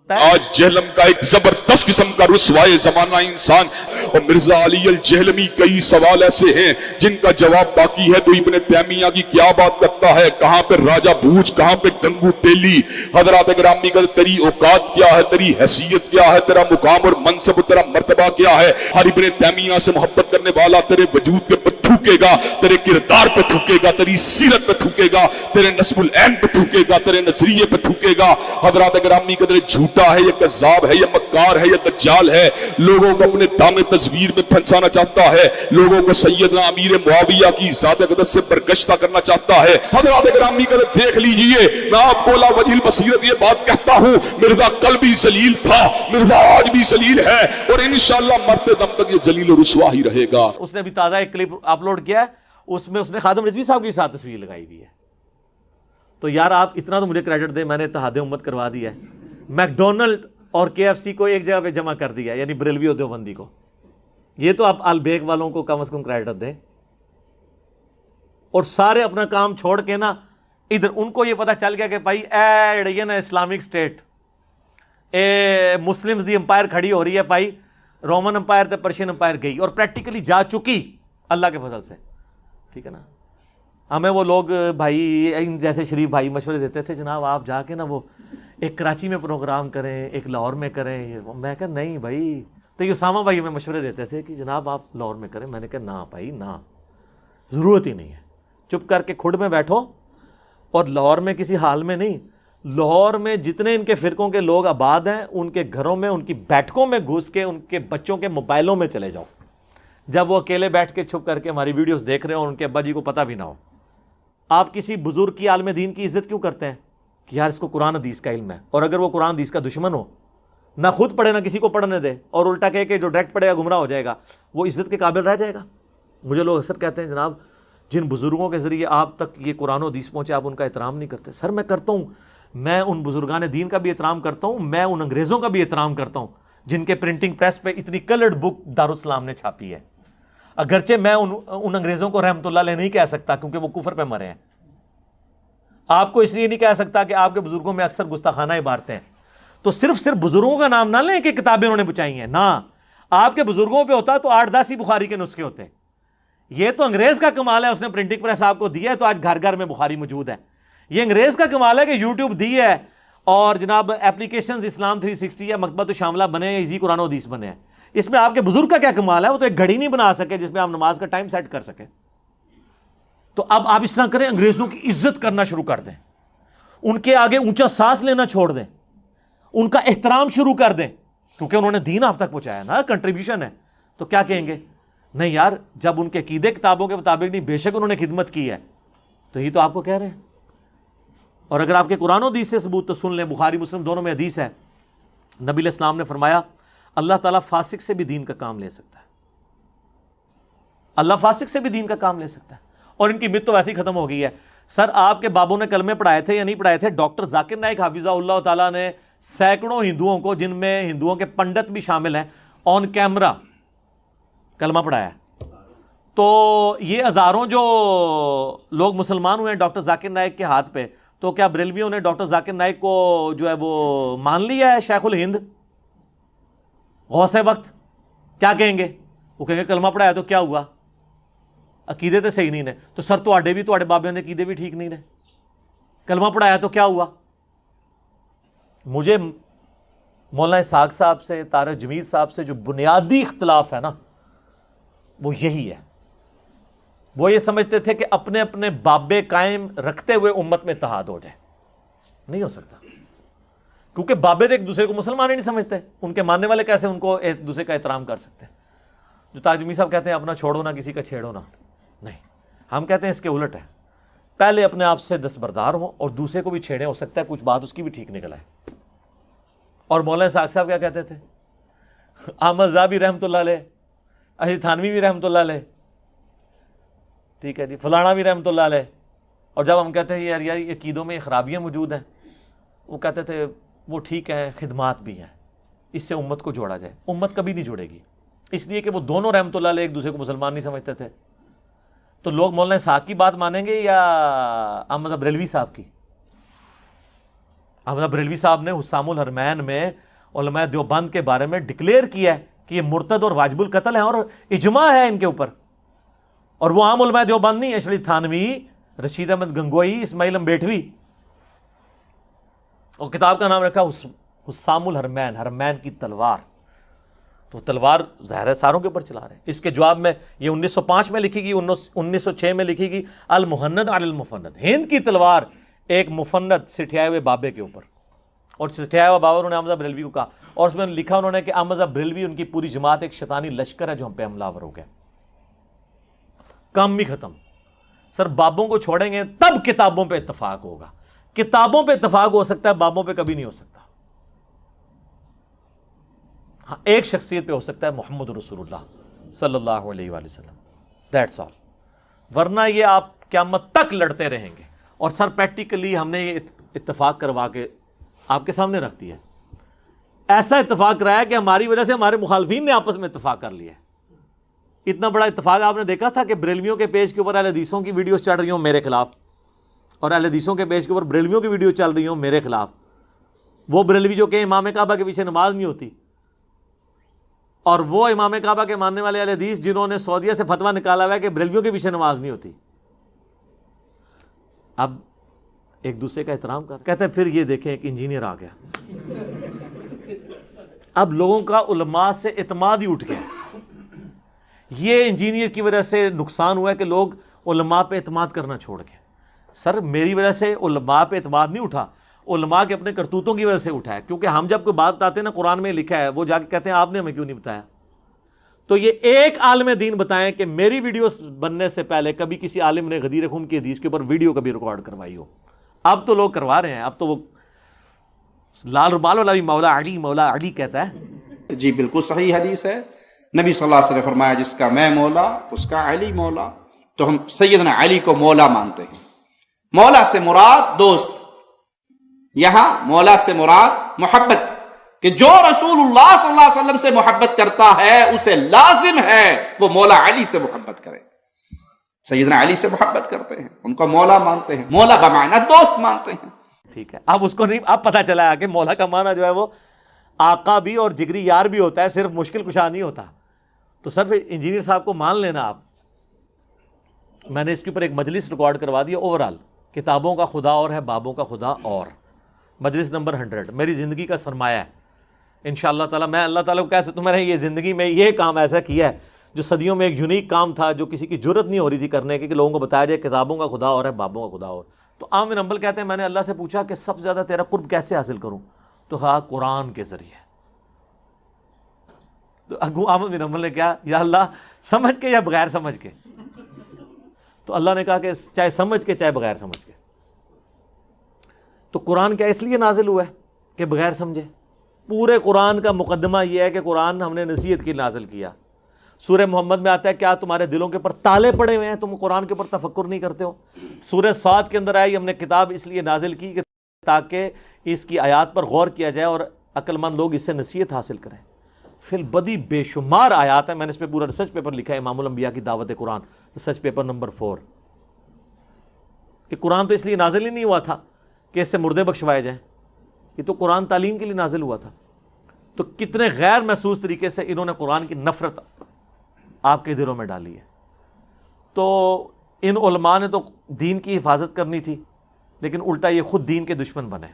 ہوتا ہے. آج جہلم کا ایک زبردست قسم کا رسوائے زمانہ انسان. اور مرزا علی الجہلمی کئی سوال ایسے ہیں جن کا جواب باقی ہے. تو ابن تیمیہ کی کیا بات کرتا ہے, کہاں پہ راجہ بھوج, کہاں پہ گنگو تیلی. حضرات گرامی کا تیری اوقات کیا ہے, تیری حیثیت کیا ہے, تیرا مقام اور منصب, تیرا مرتبہ کیا ہے. ہر ابن تیمیہ سے محبت کرنے والا تیرے وجود کے پر تھوکے گا, تیرے کردار پہ تھوکے گا, تیری سیرت پہ تھوکے گا, تیرے نسب العین پہ تھوکے گا, تیرے نظریے پہ تھوکے گا. حضرات گرامی قدر جھوٹا ہے, یہ کذاب ہے, یہ مکار ہے, یہ دجال ہے. لوگوں کو اپنے دام تصویر میں پھنسانا چاہتا ہے, لوگوں کو سیدنا امیر معاویہ کی ذات اقدس سے برگشتہ کرنا چاہتا ہے. حضرات گرامی قدر دیکھ لیجئے, میں آپ کو لا وجہ البصیرت یہ بات کہتا ہوں, مرزا کل بھی ذلیل تھا, مرزا آج بھی ذلیل ہے, اور انشاءاللہ مرتے دم تک یہ ذلیل و رسوا ہی رہے گا. اس نے بھی تازہ ایک کلپ اپلوڈ کیا ہے, اس میں اس نے خادم رضوی صاحب کے ساتھ تصویر لگائی ہوئی ہے. تو یار آپ اتنا تو مجھے کریڈٹ دیں, میں نے اتحاد امت کروا دیا ہے, میکڈونلڈ اور کے ایف سی کو ایک جگہ پہ جمع کر دیا, یعنی بریلوی اور دیوبندی کو. یہ تو آپ البیگ والوں کو کم از کم کریڈٹ دیں. اور سارے اپنا کام چھوڑ کے نا ادھر, ان کو یہ پتہ چل گیا کہ بھائی اے نا اسلامک اسٹیٹ, اے مسلمز دی امپائر کھڑی ہو رہی ہے بھائی, رومن امپائر تے پرشین امپائر گئی, اور پریکٹیکلی جا چکی اللہ کے فضل سے. ٹھیک ہے نا. ہمیں وہ لوگ بھائی جیسے شریف بھائی مشورے دیتے تھے, جناب آپ جا کے نا وہ ایک کراچی میں پروگرام کریں, ایک لاہور میں کریں. میں کہا نہیں بھائی. تو یہ اسامہ بھائی ہمیں مشورے دیتے تھے کہ جناب آپ لاہور میں کریں. میں نے کہا نہ بھائی نہ, ضرورت ہی نہیں ہے. چپ کر کے کھڈ میں بیٹھو, اور لاہور میں کسی حال میں نہیں, لاہور میں جتنے ان کے فرقوں کے لوگ آباد ہیں ان کے گھروں میں, ان کی بیٹھکوں میں گھس کے ان کے بچوں کے موبائلوں میں چلے جاؤ. جب وہ اکیلے بیٹھ کے چھپ کر کے ہماری ویڈیوز دیکھ رہے ہوں, ان کے ابا جی کو پتہ بھی نہ ہو. آپ کسی بزرگ کی عالم دین کی عزت کیوں کرتے ہیں کہ یار اس کو قرآن حدیث کا علم ہے, اور اگر وہ قرآن حدیث کا دشمن ہو, نہ خود پڑھے نہ کسی کو پڑھنے دے, اور الٹا کہے کہ جو ڈائریکٹ پڑھے گا گمراہ ہو جائے گا, وہ عزت کے قابل رہ جائے گا. مجھے لوگ اکثر کہتے ہیں جناب جن بزرگوں کے ذریعے آپ تک یہ قرآن و حدیث پہنچے آپ ان کا احترام نہیں کرتے. سر میں کرتا ہوں, میں ان بزرگان دین کا بھی احترام کرتا ہوں, میں ان انگریزوں کا بھی احترام کرتا ہوں جن کے پرنٹنگ پریس پہ اتنی کلرڈ بک دارالاسلام نے چھاپی ہے. اگرچہ میں ان انگریزوں کو رحمت اللہ علیہ نہیں کہہ سکتا کیونکہ وہ کفر پہ مرے ہیں. آپ کو اس لیے نہیں کہہ سکتا کہ آپ کے بزرگوں میں اکثر گستاخانہ عبارتیں ہیں. تو صرف بزرگوں کا نام نہ لیں کہ کتابیں انہوں نے بچائی ہیں, نہ, آپ کے بزرگوں پہ ہوتا تو 8-10 ہی بخاری کے نسخے ہوتے. یہ تو انگریز کا کمال ہے, اس نے پرنٹنگ پریس آپ کو دی ہے تو آج گھر گھر میں بخاری موجود ہے. یہ انگریز کا کمال ہے کہ یوٹیوب دی ہے, اور جناب اپلیکیشنز اسلام 360 یا مکتبۃ شاملہ بنے, یا ایزی قرآن و حدیث بنے ہیں. اس میں آپ کے بزرگ کا کیا کمال ہے, وہ تو ایک گھڑی نہیں بنا سکے جس میں آپ نماز کا ٹائم سیٹ کر سکیں. تو اب آپ اس طرح کریں, انگریزوں کی عزت کرنا شروع کر دیں, ان کے آگے اونچا سانس لینا چھوڑ دیں, ان کا احترام شروع کر دیں, کیونکہ انہوں نے دین آپ تک پہنچایا نا, کنٹریبیوشن ہے. تو کیا کہیں گے, نہیں یار جب ان کے عقیدے کتابوں کے مطابق نہیں, بے شک انہوں نے خدمت کی ہے, تو یہ تو آپ کو کہہ رہے ہیں. اور اگر آپ کے قرآن و حدیث سے ثبوت تو سن لیں, بخاری مسلم دونوں میں حدیث ہے, نبی علیہ السلام نے فرمایا اللہ تعالیٰ فاسق سے بھی دین کا کام لے سکتا ہے. اللہ فاسق سے بھی دین کا کام لے سکتا ہے. اور ان کی مت تو ویسے ہی ختم ہو گئی ہے. سر آپ کے بابوں نے کلمے پڑھائے تھے یا نہیں پڑھائے تھے؟ ڈاکٹر ذاکر نائک حافظہ اللہ تعالیٰ نے سینکڑوں ہندوؤں کو, جن میں ہندوؤں کے پنڈت بھی شامل ہیں, آن کیمرہ کلمہ پڑھایا ہے. تو یہ ہزاروں جو لوگ مسلمان ہوئے ہیں ڈاکٹر ذاکر نائک کے ہاتھ پہ, تو کیا بریلویوں نے ڈاکٹر ذاکر نائک کو جو ہے وہ مان لیا ہے شیخ الہند, غوث وقت؟ کیا کہیں گے؟ وہ کہیں گے کلمہ پڑھایا تو کیا ہوا, عقیدے تو صحیح نہیں نے. تو سر تواڈے بھی تواڈے بابے نے عقیدے بھی ٹھیک نہیں نے, کلمہ پڑھایا تو کیا ہوا؟ مجھے مولانا اسحاق صاحب سے, طارق جمیل صاحب سے جو بنیادی اختلاف ہے نا, وہ یہی ہے. وہ یہ سمجھتے تھے کہ اپنے اپنے بابے قائم رکھتے ہوئے امت میں اتحاد ہو جائے. نہیں ہو سکتا, کیونکہ بابے تو ایک دوسرے کو مسلمان ہی نہیں سمجھتے. ان کے ماننے والے کیسے ان کو ایک دوسرے کا احترام کر سکتے ہیں؟ جو طارق جمیل صاحب کہتے ہیں اپنا چھوڑو نہ کسی کا چھیڑو نہ, نہیں, ہم کہتے ہیں اس کے الٹ ہے. پہلے اپنے آپ سے دستبردار ہوں اور دوسرے کو بھی چھیڑیں, ہو سکتا ہے کچھ بات اس کی بھی ٹھیک نکل آئے. اور مولانا اسحاق صاحب کیا کہتے تھے؟ احمد زابی رحمۃ اللہ علیہ, اشرف تھانوی بھی رحمۃ اللہ علیہ, ٹھیک ہے جی, فلانا بھی رحمۃ اللہ علیہ. اور جب ہم کہتے ہیں یار یہ عقیدوں میں خرابیاں موجود ہیں, وہ کہتے تھے وہ ٹھیک ہے, خدمات بھی ہیں, اس سے امت کو جوڑا جائے. امت کبھی نہیں جوڑے گی, اس لیے کہ وہ دونوں رحمۃ اللہ علیہ ایک دوسرے کو مسلمان نہیں سمجھتے تھے. تو لوگ مولانا اسحاق کی بات مانیں گے یا احمد بریلوی صاحب کی؟ احمد بریلوی صاحب نے حسام الحرمین میں علماء دیوبند کے بارے میں ڈکلیئر کیا ہے کہ یہ مرتد اور واجب القتل ہیں، اور اجماع ہے ان کے اوپر. اور وہ عام علماء دیوبند نہیں، اشرف تھانوی، رشید احمد گنگوئی، اسماعیل امبیٹوی، اور کتاب کا نام رکھا حسام الحرمین، حرمین کی تلوار. تو تلوار ظاہر ہے ساروں کے اوپر چلا رہے ہیں. اس کے جواب میں یہ 1905 میں لکھی گئی، 1906 میں لکھی گئی المحند علی المفند، ہند کی تلوار ایک مفند سٹھیائے ہوئے بابے کے اوپر. اور سٹھیائے ہوا بابا انہوں نے احمد بریلوی کو کہا، اور اس میں لکھا انہوں نے کہ احمد بریلوی ان کی پوری جماعت ایک شیطانی لشکر ہے جو ہم پہ حملہ آور ہو گیا. کام بھی ختم. سر بابوں کو چھوڑیں گے تب کتابوں پہ اتفاق ہوگا. کتابوں پہ اتفاق ہو سکتا ہے، بابوں پہ کبھی نہیں ہو سکتا. ہاں ایک شخصیت پہ ہو سکتا ہے، محمد رسول اللہ صلی اللہ علیہ وآلہ وسلم، دیٹس آل. ورنہ یہ آپ قیامت تک لڑتے رہیں گے. اور سر پریکٹیکلی ہم نے یہ اتفاق کروا کے آپ کے سامنے رکھ دیا ہے. ایسا اتفاق رہا ہے کہ ہماری وجہ سے ہمارے مخالفین نے آپس میں اتفاق کر لیا ہے. اتنا بڑا اتفاق آپ نے دیکھا تھا کہ بریلویوں کے پیج کے اوپر اہل حدیثوں کی ویڈیوز چل رہی ہوں میرے خلاف، اور اہل حدیثوں کے پیج کے اوپر بریلویوں کی ویڈیو چل رہی ہوں میرے خلاف. وہ بریلوی جو کہ امام کعبہ کے پیچھے نماز نہیں ہوتی، اور وہ امام کعبہ کے ماننے والے اہل حدیث جنہوں نے سعودیہ سے فتویٰ نکالا ہوا ہے کہ بریلویوں کے پیچھے نماز نہیں ہوتی. اب ایک دوسرے کا احترام کر کہتے ہیں پھر یہ دیکھیں ایک انجینئر آ گیا. اب لوگوں کا علماء سے اعتماد ہی اٹھ گیا. یہ انجینئر کی وجہ سے نقصان ہوا ہے کہ لوگ علماء پہ اعتماد کرنا چھوڑ گئے. سر میری وجہ سے علماء پہ اعتماد نہیں اٹھا، علماء کے اپنے کرتوتوں کی وجہ سے اٹھا ہے. کیونکہ ہم جب کوئی بات بتاتے ہیں نا قرآن میں لکھا ہے، وہ جا کے کہتے ہیں آپ نے ہمیں کیوں نہیں بتایا. تو یہ ایک عالم دین بتائیں کہ میری ویڈیوز بننے سے پہلے کبھی کسی عالم نے غدیر خون کی حدیث کے اوپر ویڈیو کبھی ریکارڈ کروائی ہو. اب تو لوگ کروا رہے ہیں. اب تو وہ لال رومال والا بھی مولا علی کہتا ہے. جی بالکل صحیح حدیث ہے. نبی صلی اللہ علیہ وسلم نے فرمایا جس کا میں مولا اس کا علی مولا. تو ہم سیدنا علی کو مولا مانتے ہیں. مولا سے مراد دوست، یہاں مولا سے مراد محبت، کہ جو رسول اللہ صلی اللہ علیہ وسلم سے محبت کرتا ہے اسے لازم ہے وہ مولا علی سے محبت کرے. سیدنا علی سے محبت کرتے ہیں، ان کو مولا مانتے ہیں. مولا بمعنی دوست مانتے ہیں. ٹھیک ہے. اب اس کو نہیں، اب پتہ چلا ہے کہ مولا کا معنی جو ہے وہ آقا بھی اور جگری یار بھی ہوتا ہے، صرف مشکل کشا نہیں ہوتا. تو سر انجینئر صاحب کو مان لینا آپ. میں نے اس کے اوپر ایک مجلس ریکارڈ کروا دیا اوورال، کتابوں کا خدا اور ہے بابوں کا خدا اور، مجلس نمبر 100. میری زندگی کا سرمایہ ہے انشاءاللہ تعالیٰ. میں اللہ تعالیٰ کو کہہ سکتا ہوں میں نے یہ زندگی میں یہ کام ایسا کیا ہے جو صدیوں میں ایک یونیک کام تھا، جو کسی کی جرت نہیں ہو رہی تھی کرنے کی، کہ لوگوں کو بتایا جائے کتابوں کا خدا اور ہے بابوں کا خدا اور. تو عام بن حنبل کہتے ہیں میں نے اللہ سے پوچھا کہ سب سے زیادہ تیرا قرب کیسے حاصل کروں؟ تو کہا قرآن کے ذریعے. تو احمد بن حنبل نے کہا یا اللہ سمجھ کے یا بغیر سمجھ کے؟ تو اللہ نے کہا کہ چاہے سمجھ کے چاہے بغیر سمجھ کے. تو قرآن کیا اس لیے نازل ہوا ہے کہ بغیر سمجھے؟ پورے قرآن کا مقدمہ یہ ہے کہ قرآن ہم نے نصیحت کی نازل کیا. سورہ محمد میں آتا ہے کیا تمہارے دلوں کے اوپر تالے پڑے ہوئے ہیں، تم قرآن کے اوپر تفکر نہیں کرتے ہو؟ سورہ صاد کے اندر آئی ہم نے کتاب اس لیے نازل کی کہ تاکہ اس کی آیات پر غور کیا جائے اور عقل مند لوگ اس سے نصیحت حاصل کریں. فی البدی بے شمار آیات ہیں. میں نے اس پہ پورا ریسرچ پیپر لکھا ہے، امام الانبیاء کی دعوت قرآن، ریسرچ پیپر نمبر 4. کہ قرآن تو اس لیے نازل ہی نہیں ہوا تھا کہ اس سے مردے بخشوائے جائیں، یہ تو قرآن تعلیم کے لیے نازل ہوا تھا. تو کتنے غیر محسوس طریقے سے انہوں نے قرآن کی نفرت آپ کے دلوں میں ڈالی ہے. تو ان علماء نے تو دین کی حفاظت کرنی تھی، لیکن الٹا یہ خود دین کے دشمن بنے.